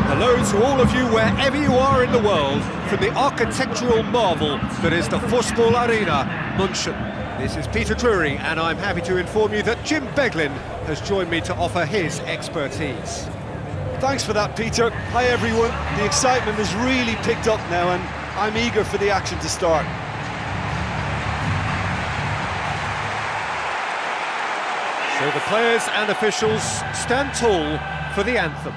Hello to all of you wherever you are in the world, from the architectural marvel that is the Fußball Arena, Munchen. This is Peter Drury, and I'm happy to inform you that Jim Beglin has joined me to offer his expertise. Thanks for that, Peter. Hi everyone. The excitement has really picked up now and I'm eager for the action to start. So the players and officials stand tall for the anthem.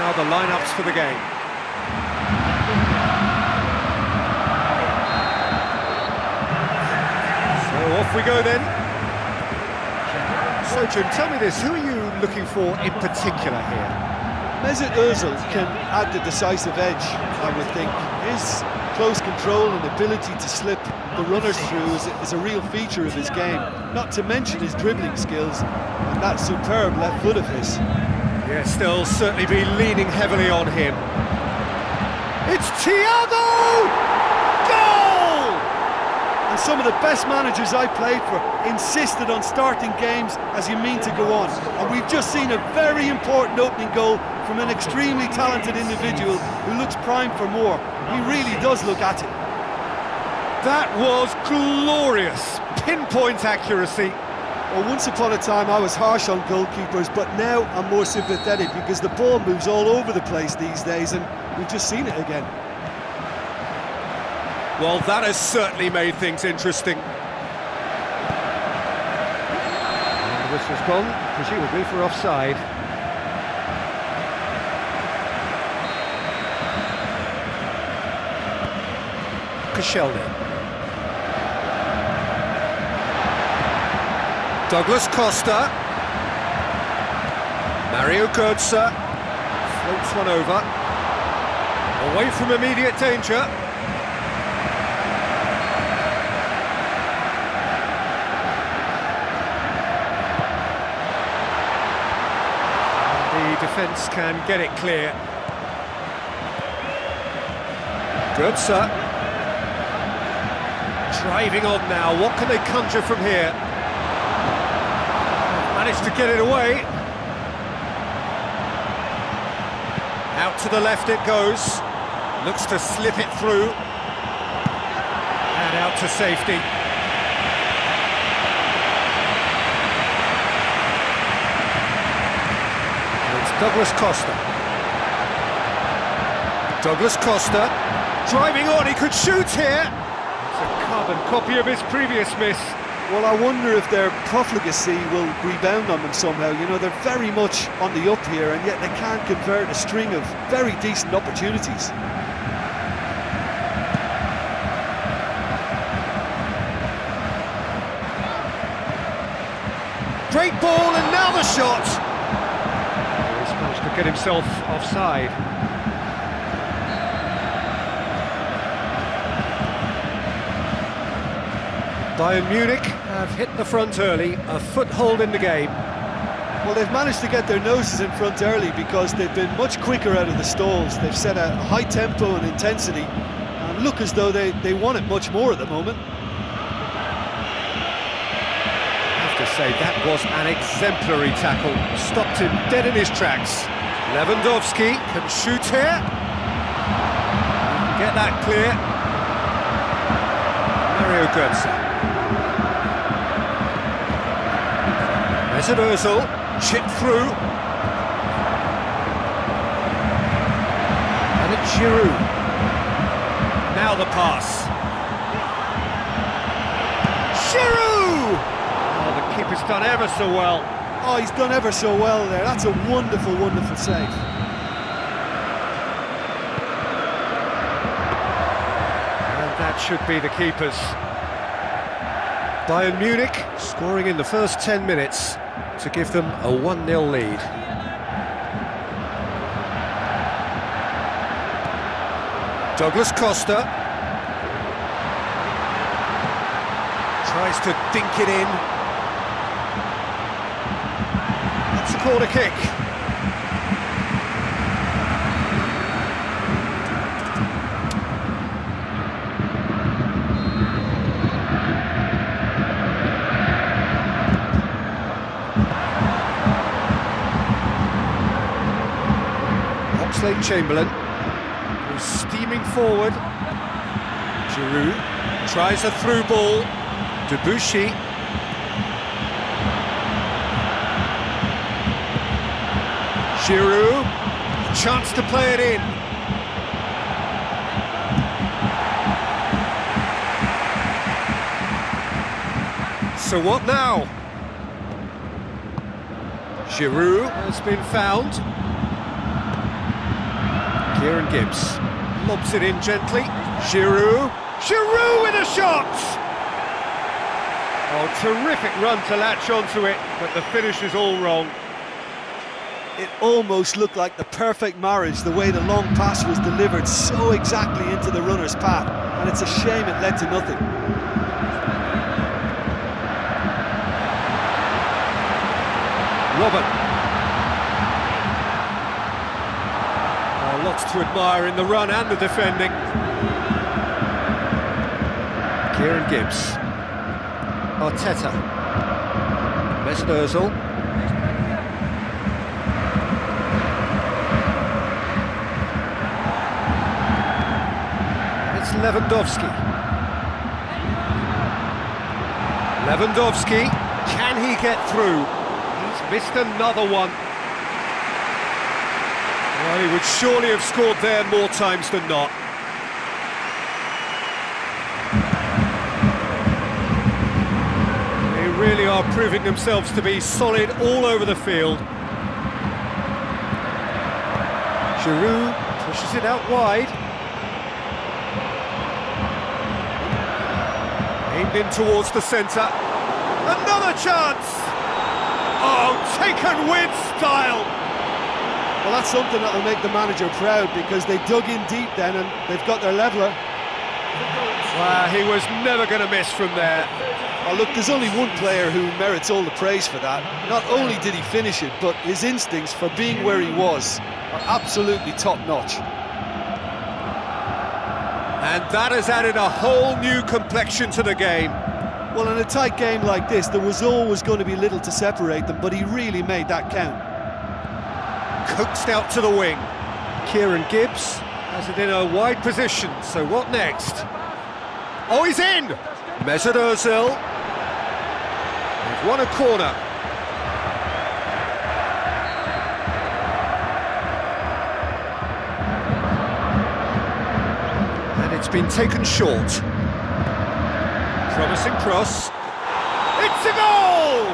The lineups for the game. So off we go then. So Jim, tell me this, who are you looking for in particular here? Mesut Ozil can add the decisive edge, I would think. His close control and ability to slip the runners through is a real feature of his game, not to mention his dribbling skills and that superb left foot of his. Yes, they'll certainly be leaning heavily on him. It's Thiago! Goal! And some of the best managers I played for insisted on starting games as you mean to go on. And we've just seen a very important opening goal from an extremely talented individual who looks primed for more. He really does look at it. That was glorious. Pinpoint accuracy. Well, once upon a time I was harsh on goalkeepers, but now I'm more sympathetic because the ball moves all over the place these days and we've just seen it again. Well, that has certainly made things interesting. And the whistle's gone, presumably for offside. Koscielny. Douglas Costa, Mario Götze, floats one over, away from immediate danger. The defence can get it clear. Götze, driving on now, what can they conjure from here? Managed to get it away. Out to the left it goes. Looks to slip it through. And out to safety. And it's Douglas Costa. Douglas Costa driving on, he could shoot here. It's a carbon copy of his previous miss. Well, I wonder if their profligacy will rebound on them somehow. You know, they're very much on the up here, and yet they can't convert a string of very decent opportunities. Great ball, and now the shot! He's managed to get himself offside. Bayern Munich have hit the front early, a foothold in the game. Well, they've managed to get their noses in front early because they've been much quicker out of the stalls. They've set a high tempo and intensity and look as though they want it much more at the moment. I have to say, that was an exemplary tackle. Stopped him dead in his tracks. Lewandowski can shoot here. Get that clear. Mario Götze. Mesut Ozil, chipped through. And it's Giroud. Now the pass. Giroud! Oh, the keeper's done ever so well. Oh, he's done ever so well there. That's a wonderful, wonderful save. should be the keepers. Bayern Munich scoring in the first 10 minutes to give them a 1-0 lead. Douglas Costa tries to dink it in. That's a corner kick. Chamberlain, who's steaming forward. Giroud tries a through ball. Debuchy. Giroud, a chance to play it in. So what now? Giroud has been found. Kieran Gibbs lobs it in gently. Giroud with a shot! Oh, terrific run to latch onto it, but the finish is all wrong. It almost looked like the perfect marriage, the way the long pass was delivered so exactly into the runner's path, and it's a shame it led to nothing. Robert. Lots to admire in the run and the defending. Kieran Gibbs. Arteta. Mesut Ozil. It's Lewandowski. Lewandowski, can he get through? He's missed another one. Well, he would surely have scored there more times than not. They really are proving themselves to be solid all over the field. Giroud pushes it out wide. Aimed in towards the centre. Another chance! Oh, taken with style! Well, that's something that will make the manager proud, because they dug in deep then and they've got their leveller. Wow, he was never going to miss from there. Oh, look, there's only one player who merits all the praise for that. Not only did he finish it, but his instincts for being where he was are absolutely top-notch. And that has added a whole new complexion to the game. Well, in a tight game like this, there was always going to be little to separate them, but he really made that count. Coaxed out to the wing. Kieran Gibbs has it in a wide position, so what next? Oh, he's in! Mesut Ozil. They've won a corner. And it's been taken short. Promising cross. It's a goal!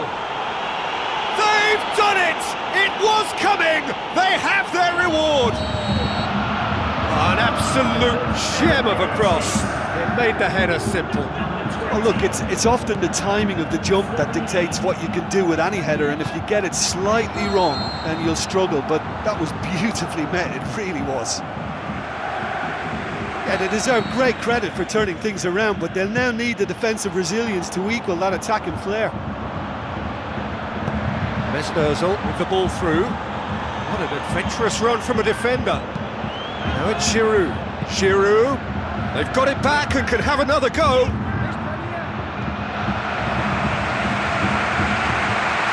They've done it! It was coming! They have their reward! An absolute gem of a cross. It made the header simple. Oh, look, it's often the timing of the jump that dictates what you can do with any header, and if you get it slightly wrong, then you'll struggle, but that was beautifully met, it really was. Yeah, they deserve great credit for turning things around, but they'll now need the defensive resilience to equal that attacking flair. Mesut Ozil with the ball through. What an adventurous run from a defender. Now it's Giroud. Giroud. They've got it back and can have another go.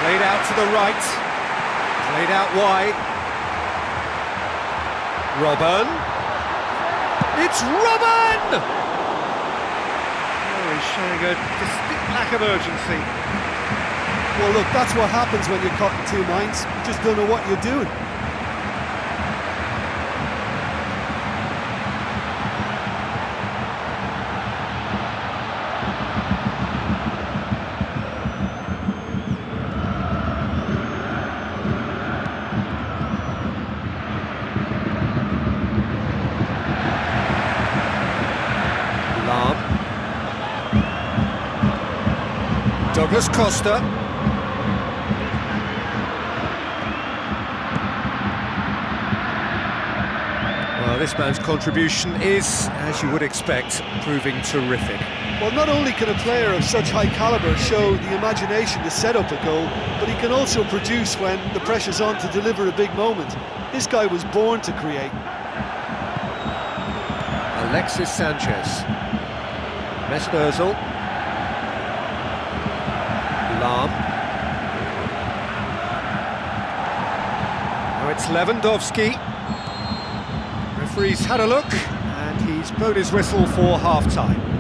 Played out to the right. Played out wide. Robben. It's Robben! Oh, he's showing a distinct lack of urgency. Well, look, that's what happens when you're caught in two minds. You just don't know what you're doing. Lam. Douglas Costa. Well, this man's contribution is, as you would expect, proving terrific. Well, not only can a player of such high calibre show the imagination to set up a goal, but he can also produce when the pressure's on to deliver a big moment. This guy was born to create. Alexis Sanchez. Mesut Ozil. Lahm. Now it's Lewandowski. Referee's had a look, and he's blown his whistle for half-time.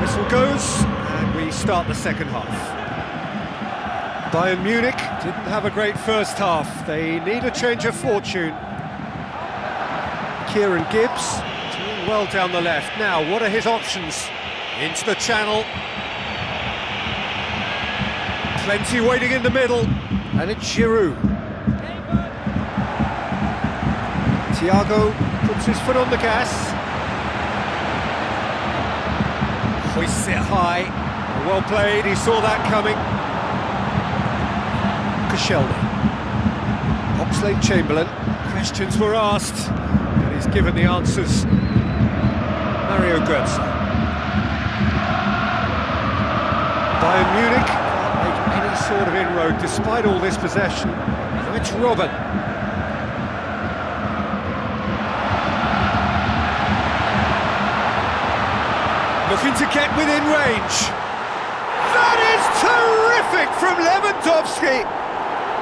Whistle goes, and we start the second half. Bayern Munich didn't have a great first half. They need a change of fortune. Kieran Gibbs doing well down the left. Now, what are his options? Into the channel. Plenty waiting in the middle. And it's Giroud. Thiago puts his foot on the gas. Hoists it high. Well played, he saw that coming. Koscielny. Oxlade-Chamberlain. Questions were asked, and he's given the answers. Mario Götze. Bayern Munich can't make any sort of inroad despite all this possession. Now it's Robben. Looking to get within range. That is terrific from Lewandowski.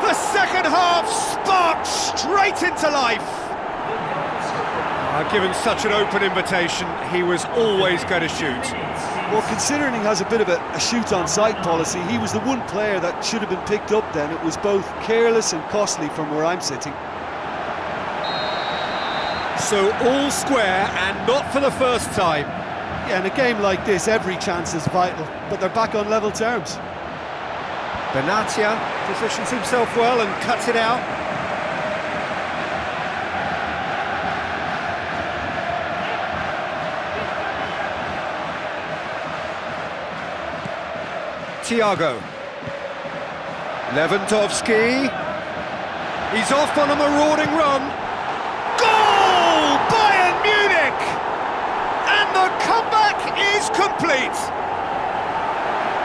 The second half sparked straight into life. Given such an open invitation, he was always going to shoot. Well, considering he has a bit of a shoot-on-sight policy, he was the one player that should have been picked up then. It was both careless and costly from where I'm sitting. So all square, and not for the first time. Yeah, in a game like this, every chance is vital, but they're back on level terms. Benatia positions himself well and cuts it out. Thiago. Lewandowski. He's off on a marauding run. Goal! Bayern Munich! And the comeback is complete.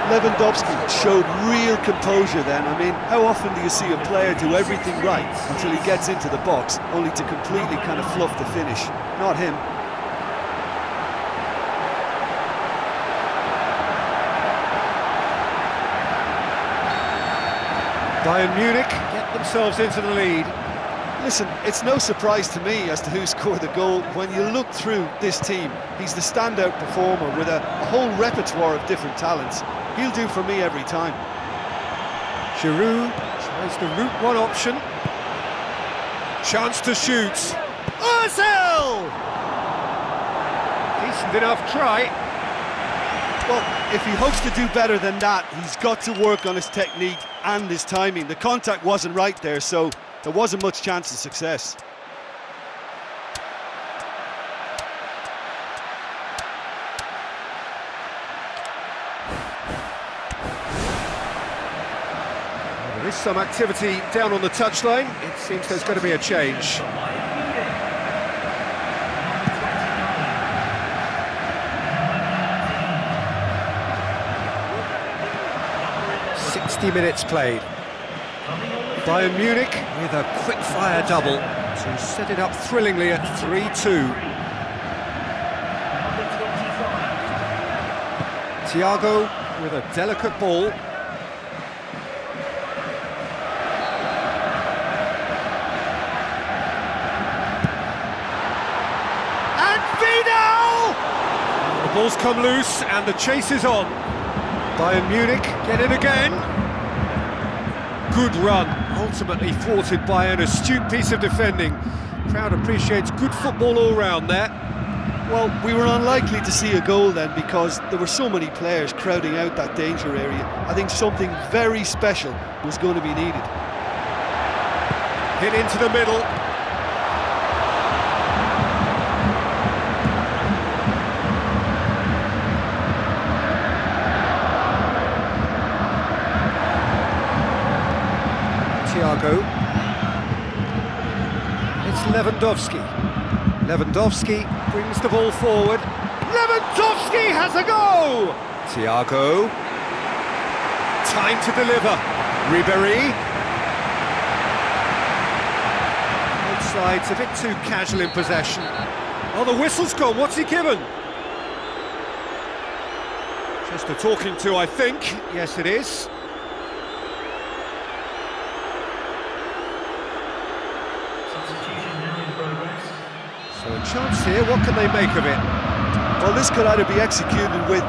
Lewandowski showed real composure then. I mean, how often do you see a player do everything right until he gets into the box, only to completely kind of fluff the finish? Not him. Bayern Munich get themselves into the lead. Listen, it's no surprise to me as to who scored the goal. When you look through this team, he's the standout performer with a whole repertoire of different talents. He'll do for me every time. Giroud tries the route one option. Chance to shoot. Ozil! Decent enough try. Well, if he hopes to do better than that, he's got to work on his technique and his timing. The contact wasn't right there, so there wasn't much chance of success. Well, there is some activity down on the touchline. It seems there's going to be a change. Minutes played. Bayern Munich with a quick-fire double to set it up thrillingly at 3-2. Thiago with a delicate ball. Ball's come loose and the chase is on. Bayern Munich get it again. Good run, ultimately thwarted by an astute piece of defending. Crowd appreciates good football all round there. Well, we were unlikely to see a goal then because there were so many players crowding out that danger area. I think something very special was going to be needed. Hit into the middle. Thiago. It's Lewandowski. Lewandowski brings the ball forward. Lewandowski has a go! Thiago. Time to deliver. Ribéry. Both sides a bit too casual in possession. Oh, the whistle's gone. What's he given? Just a talking to, I think. Yes, it is. So a chance here, what can they make of it? Well, this could either be executed with,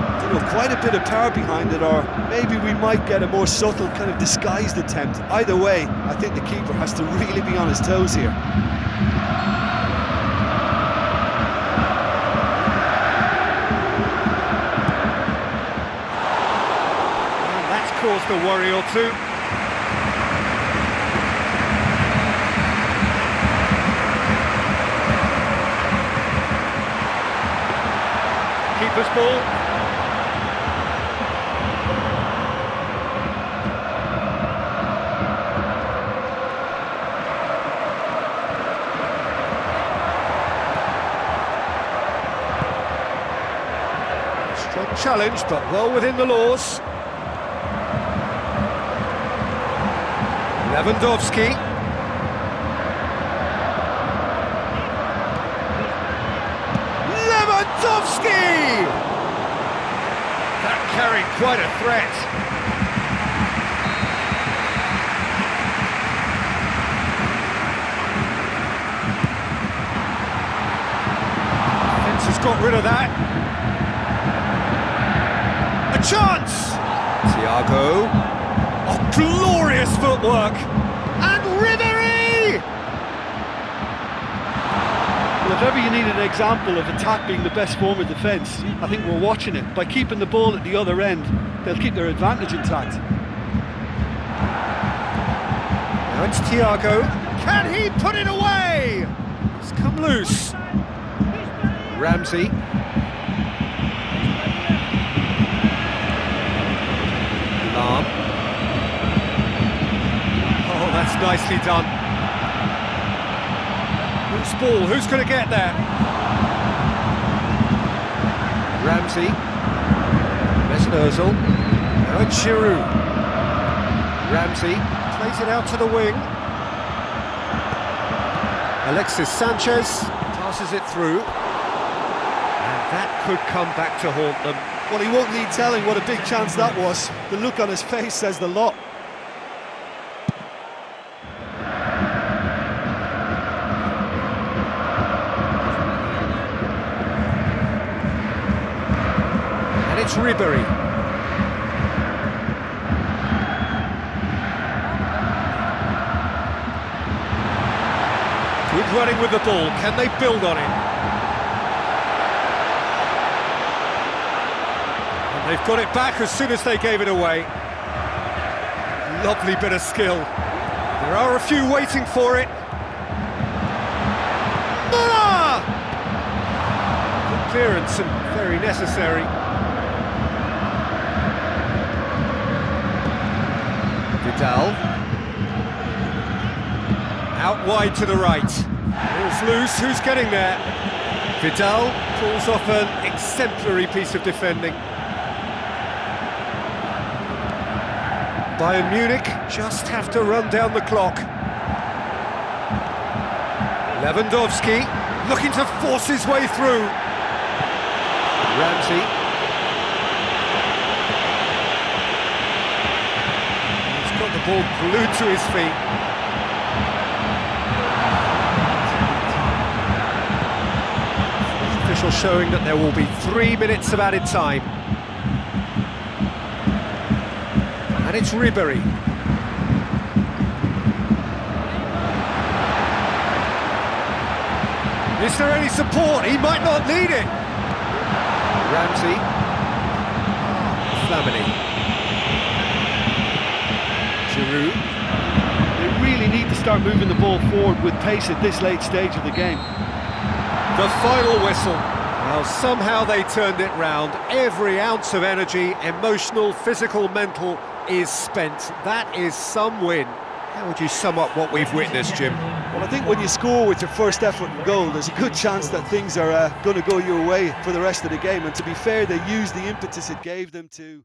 quite a bit of power behind it, or maybe we might get a more subtle, kind of disguised attempt. Either way, I think the keeper has to really be on his toes here. Well, that's caused a worry or two. Keeper's ball. Strong challenge, but well within the laws. Lewandowski. Lewandowski! That carried quite a threat. Defence has got rid of that. A chance! Thiago. Oh, glorious footwork! And Ribéry! Well, if ever you need an example of attack being the best form of defence, I think we're watching it. By keeping the ball at the other end, they'll keep their advantage intact. Now it's Thiago. Can he put it away? It's come loose. Ramsey. Lam. Oh, that's nicely done. Loose ball, who's going to get there? Ramsey. Mesnozil. Now it's Giroud. Ramsey plays it out to the wing. Alexis Sanchez passes it through. And that could come back to haunt them. Well, he won't need telling what a big chance that was. The look on his face says the lot. And it's Ribéry. Good running with the ball. Can they build on it? They've got it back as soon as they gave it away. Lovely bit of skill. There are a few waiting for it. Muller! Good clearance and very necessary. Vidal. Out wide to the right. Ball's loose, who's getting there? Vidal pulls off an exemplary piece of defending. Bayern Munich just have to run down the clock. Lewandowski looking to force his way through. Ramsey. He's got the ball glued to his feet. Official whistle showing that there will be 3 minutes of added time. And it's Ribery. Is there any support? He might not need it. Ramsey. Flamini. Giroud. They really need to start moving the ball forward with pace at this late stage of the game. The final whistle. Well, somehow they turned it round. Every ounce of energy, emotional, physical, mental, is spent. That is some win. How would you sum up what we've witnessed, Jim? Well, I think when you score with your first effort and goal, there's a good chance that things are going to go your way for the rest of the game. And to be fair, they used the impetus it gave them to